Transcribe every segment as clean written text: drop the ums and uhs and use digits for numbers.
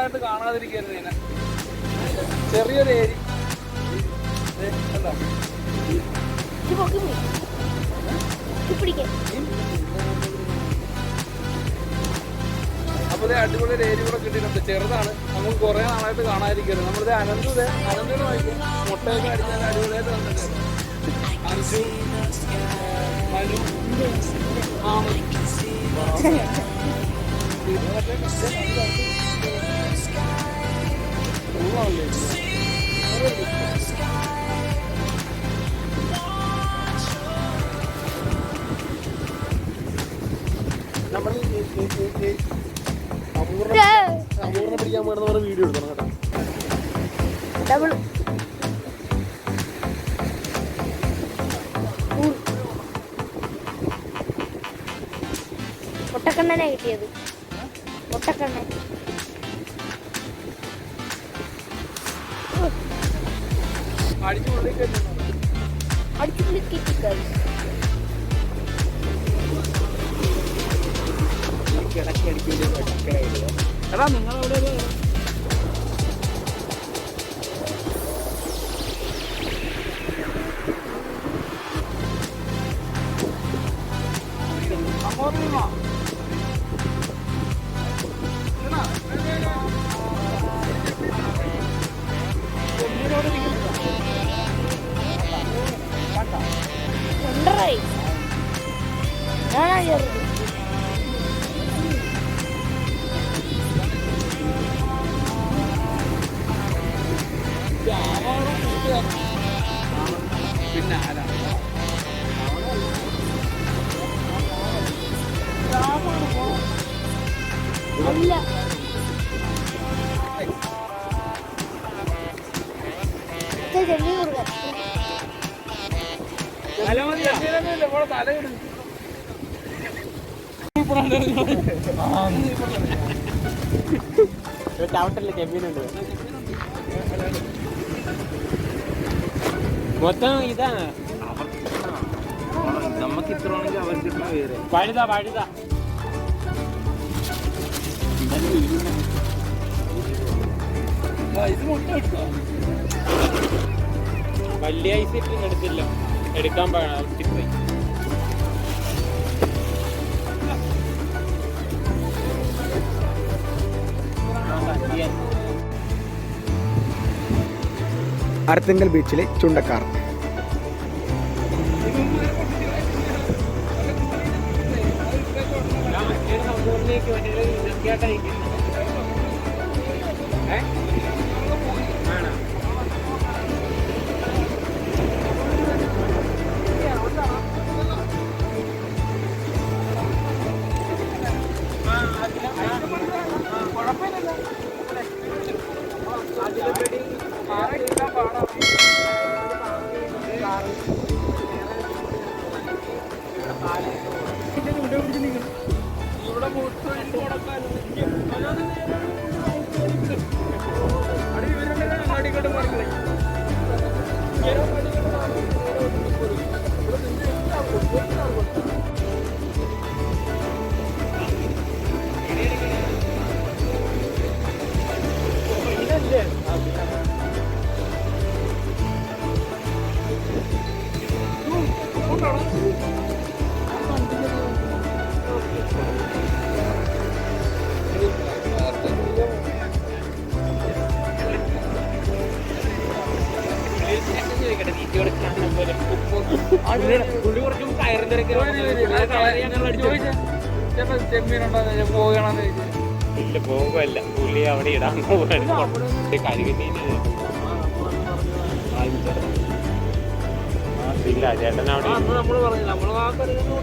നാളായിട്ട് കാണാതിരിക്കരുത് ഇതിനെ. ചെറിയൊരു ഏരി അപ്പൊ അടിപൊളി ഒരു ഏരി കൂടെ കിട്ടിയിട്ടുണ്ട്. ചെറുതാണ്, നമുക്ക് കുറെ നാളായിട്ട് കാണാതിരിക്കരുത്. നമ്മളിത് അനന്തൂടെ വായിക്കും. മുട്ടയൊക്കെ അടിച്ചാൽ അടിപൊളിയായിട്ട് വന്നിട്ടുണ്ട്. അഞ്ചു മനു നമ്മൾ അമൂറിനെ പിടിക്കാൻ വേണ്ട വീഡിയോ എടുക്കണം കേട്ടോ. മുട്ടക്കണ്ണനെ കിട്ടിയത്. മുട്ടക്കണ്ണൻ അടിച്ചു എടാ നിങ്ങളെവിടെ പിന്നെ ആരാണ് അല്ല ചെമ്മീൻ കൊടുക്കാൻ തലയിടും. ചവിട്ടല്ലേ ചെമ്മീനുണ്ട്. മൊത്തം ഇതാണ് നമുക്ക് ഇത്ര ആണെങ്കിൽ അവർക്ക് കിട്ടുന്ന വേറെ പഴുത വലിയ ഐസ് ഇട്ടും എടുത്തില്ല, എടുക്കാൻ പോയി. അർത്തുങ്കൽ ബീച്ചിലെ ചുണ്ടക്കാർ. ഇല്ല പോകല്ല, പുള്ളി അവിടെ ഇടാൻ പോവാണ്. കരിമീന് ഇല്ല ചേട്ടൻ അവിടെ നമ്മള് പറഞ്ഞില്ല, നമ്മള് ആ കരുതുന്ന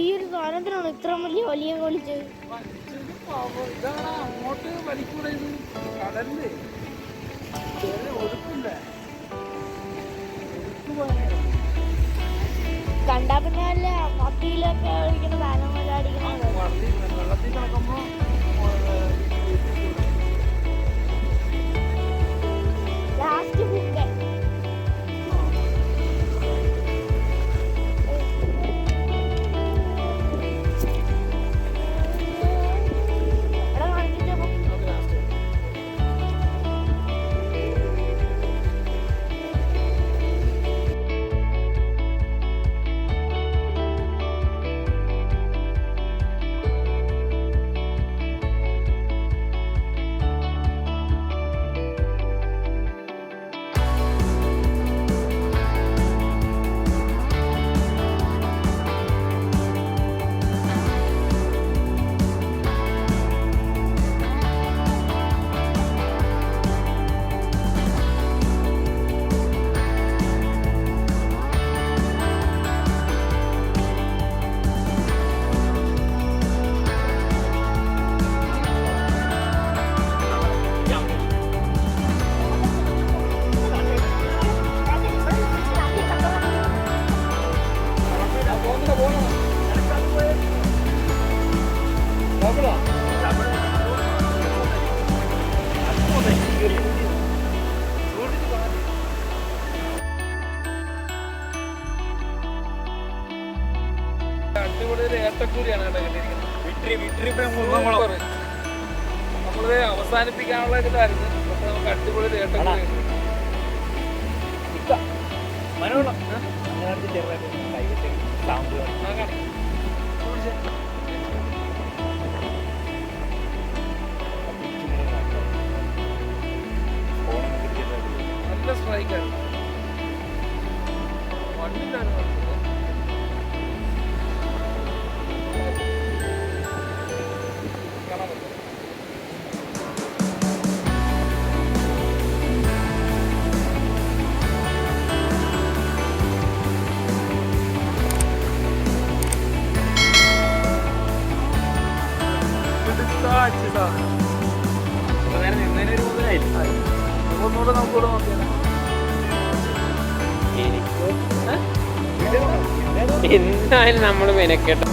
ഈ ഒരു സാധനത്തിനാണ് ഇത്ര വലിയ കളിച്ചത്. അങ്ങോട്ട് വലിക്കൂടെ ഇത് കടലില് ഒഴുക്കില്ല. കണ്ടാ പിന്നെ അല്ല മത്തിയിലൊക്കെ അടിക്കുന്ന സാധനങ്ങൾ അടിക്കുന്നത്. വെള്ളത്തിൽ കിടക്കുമ്പോൾ ലാസ്റ്റ് ഫുഡ് അടിപൊളി ഒരു ഏത്തക്കൂരിയാണ് നമ്മളിത് അവസാനിപ്പിക്കാനുള്ള ഇതായിരുന്നു. പക്ഷെ നമുക്ക് അടിപൊളി ഒരു ഏത്തക്കൂരി നല്ല സ്ട്രൈക്കായിരുന്നു. മണ്ണില്ലായിരുന്നു. കാണാൻ പറ്റും. ഒന്നുകൂടെ നമുക്കിവിടെ നോക്കിയാലോ? എന്തായാലും നമ്മൾ മെനക്കെട്ടോ.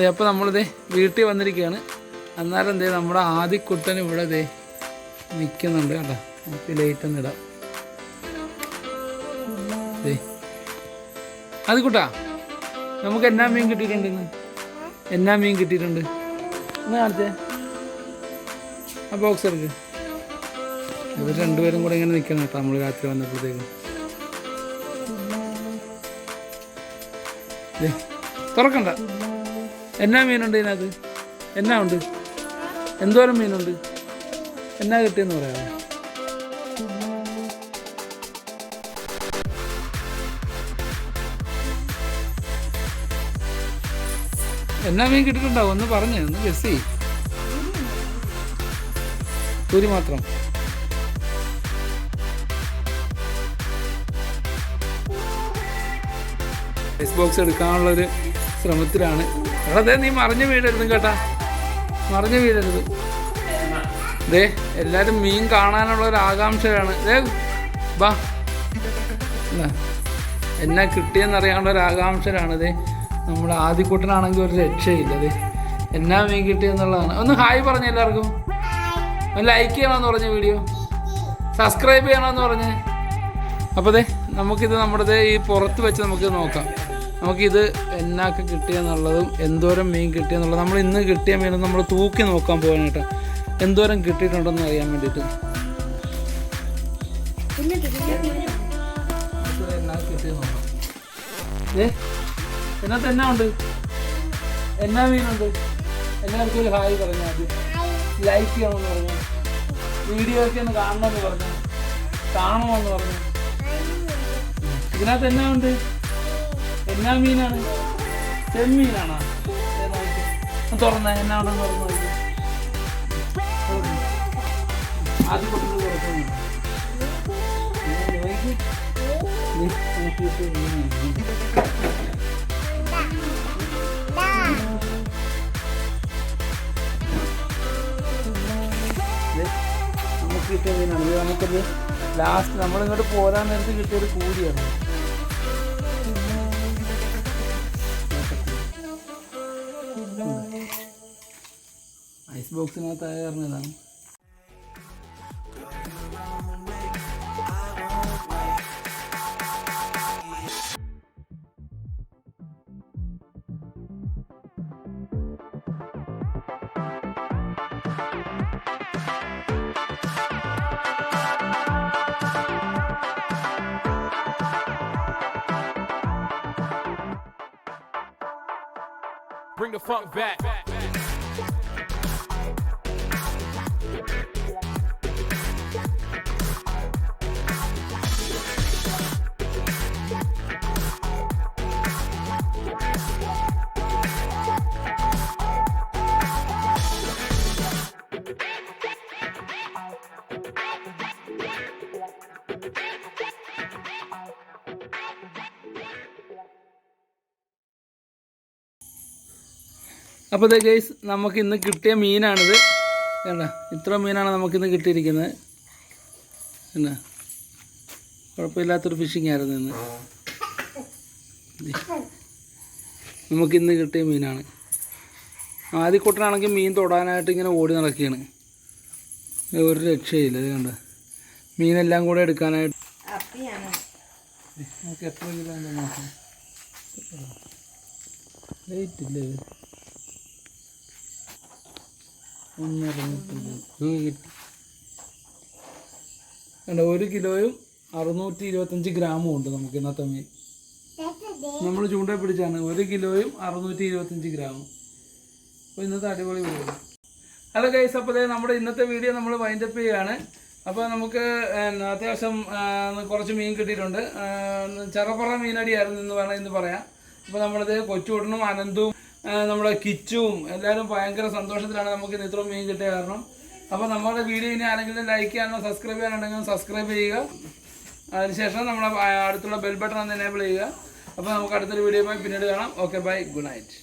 അപ്പോൾ നമ്മളിതേ വീട്ടിൽ വന്നിരിക്കുകയാണ്. അന്നേരം എന്തേ നമ്മുടെ ആദിക്കുട്ടൻ ഇവിടെ ദേ നിൽക്കുന്നുണ്ട് കേട്ടോ. നമുക്ക് ലൈറ്റ് ഒന്ന് ഇടാം. ആദിക്കുട്ടാ, നമുക്ക് എന്നാ മീൻ കിട്ടിയിട്ടുണ്ട് ഇന്ന്? എന്നാ മീൻ കിട്ടിയിട്ടുണ്ട് ഒന്ന് കാണിച്ചേ. ആ ബോക്സ് എടുക്ക്. ഇവർ രണ്ടുപേരും കൂടെ ഇങ്ങനെ നിൽക്കണം കേട്ടോ. നമ്മൾ രാത്രി വന്നപ്പോഴത്തേക്കും തുറക്കണ്ട. എന്നാ മീനുണ്ട് ഇതിനകത്ത്? എന്നാ ഉണ്ട്? എന്തോരം മീനുണ്ട്? എന്നാ കിട്ടിയെന്ന് പറയാമോ? എന്നാ മീൻ കിട്ടിയിട്ടുണ്ടാവും? ഒന്ന് പറഞ്ഞേ, ഒന്ന് ഗസ് ചെയ്യ്. കൂരി മാത്രം. ഐസ് ബോക്സ് എടുക്കാനുള്ളൊരു ശ്രമത്തിലാണ്. എടാ, നീ മറിഞ്ഞ് വീഴരുത് കേട്ടാ, മറിഞ്ഞ് വീഴരുത്. ദേ എല്ലാവരും മീൻ കാണാനുള്ളൊരു ആകാംക്ഷയാണ്. ബാ, എന്നാ കിട്ടിയെന്നറിയാനുള്ളൊരു ആകാംക്ഷയാണ്. ദേ നമ്മുടെ ആദിക്കുട്ടനാണെങ്കിൽ ഒരു രക്ഷയില്ല. ദേ എന്നാ മീൻ കിട്ടിയെന്നുള്ളതാണ്. ഒന്ന് ഹായ് പറഞ്ഞ എല്ലാവർക്കും. ഒന്ന് ലൈക്ക് ചെയ്യണമെന്ന് പറഞ്ഞ വീഡിയോ, സബ്സ്ക്രൈബ് ചെയ്യണമെന്ന് പറഞ്ഞ്. അപ്പോൾ ദേ നമുക്കിത് നമ്മുടെ ഈ പുറത്ത് വെച്ച് നമുക്ക് നോക്കാം. നമുക്കിത് എന്നൊക്കെ കിട്ടിയെന്നുള്ളതും എന്തോരം മീൻ കിട്ടിയെന്നുള്ളത്, നമ്മൾ ഇന്ന് കിട്ടിയ മീൻ നമ്മൾ തൂക്കി നോക്കാൻ പോകാനായിട്ട് എന്തോരം കിട്ടിയിട്ടുണ്ടെന്ന് അറിയാൻ വേണ്ടിയിട്ട്. എന്നാ കിട്ടിയെന്ന് നോക്കാം. ഇതിനകത്ത് എന്നാ ഉണ്ട്? എന്നാ മീനുണ്ട്? എല്ലാവർക്കും ഒരു ഹായ് പറഞ്ഞു. ആദ്യം ലൈക്ക് ചെയ്യണമെന്ന് പറഞ്ഞു, വീഡിയോ ഒക്കെ ഒന്ന് കാണണമെന്ന് പറഞ്ഞു, കാണണമെന്ന് പറഞ്ഞു. ഇതിനകത്ത് എന്നാ ഉണ്ട്? എന്നാ മീനാണ്? ചെമ്മീനാണോ? തുറന്ന എന്നാ ഉണ്ടെന്ന് തുറന്നു നോക്കി. ആദ്യം കൊണ്ടു തുറക്കുന്നു. നമുക്ക് കിട്ടിയ മീനാണ്. ഇത് നമുക്കത് ലാസ്റ്റ് നമ്മളിങ്ങോട്ട് പോരാൻ നേരത്ത് കിട്ടിയൊരു കൂലിയാണ്. ഐസ് ബോക്സിനകത്തായ കാരണം ഇതാണ്. Bring the funk back. അപ്പോൾ ഗൈസ്, നമുക്ക് ഇന്ന് കിട്ടിയ മീനാണിത്. കണ്ട, ഇത്ര മീനാണ് നമുക്കിന്ന് കിട്ടിയിരിക്കുന്നത്. എന്നാ കുഴപ്പമില്ലാത്തൊരു ഫിഷിംഗ് ആയിരുന്നു ഇന്ന്. നമുക്കിന്ന് കിട്ടിയ മീനാണ്. ആദ്യക്കൂട്ടനാണെങ്കിൽ മീൻ തൊടാനായിട്ട് ഇങ്ങനെ ഓടി നടക്കുകയാണ്. ഒരു രക്ഷയില്ല. ഇത് കണ്ട, മീനെല്ലാം കൂടെ എടുക്കാനായിട്ട്. നമുക്ക് എത്ര കിലോ ഉണ്ടെന്ന് നോക്കാം. ലേറ്റ് ഇല്ലേ? 1 കിലോയും 625 ഗ്രാമും ഉണ്ട് നമുക്ക് ഇന്നത്തെ മീൻ. നമ്മൾ ചൂണ്ട പിടിച്ചാണ്. 1 കിലോയും 625 ഗ്രാമും. അപ്പോൾ ഇന്നത്തെ അടിപൊളി വീഡിയോ. ഹലോ ഗൈസ്, അപ്പോൾ നമ്മുടെ ഇന്നത്തെ വീഡിയോ നമ്മൾ വൈൻഡപ്പ് ചെയ്യുകയാണ്. അപ്പോൾ നമുക്ക് അത്യാവശ്യം കുറച്ച് മീൻ കിട്ടിയിട്ടുണ്ട്. ചെറുപറ മീനടിയായിരുന്നു ഇന്ന് പറയാം. അപ്പോൾ നമ്മളത് കൊച്ചുകൂട്ടനും അനന്തും നമ്മുടെ കിച്ചും എല്ലാവരും ഭയങ്കര സന്തോഷത്തിലാണ് നമുക്ക് ഇത്ര മീൻ കിട്ടിയ കാരണം. അപ്പോൾ നമ്മുടെ വീഡിയോ ഇനി ആരെങ്കിലും ലൈക്ക് ചെയ്യാനോ സബ്സ്ക്രൈബ് ചെയ്യാനുണ്ടെങ്കിൽ സബ്സ്ക്രൈബ് ചെയ്യുക. അതിനുശേഷം നമ്മുടെ അടുത്തുള്ള ബെൽ ബട്ടൺ ഒന്ന് എനേബിൾ ചെയ്യുക. അപ്പോൾ നമുക്ക് അടുത്തൊരു വീഡിയോയുമായി പിന്നീട് കാണാം. Okay, bye, good night.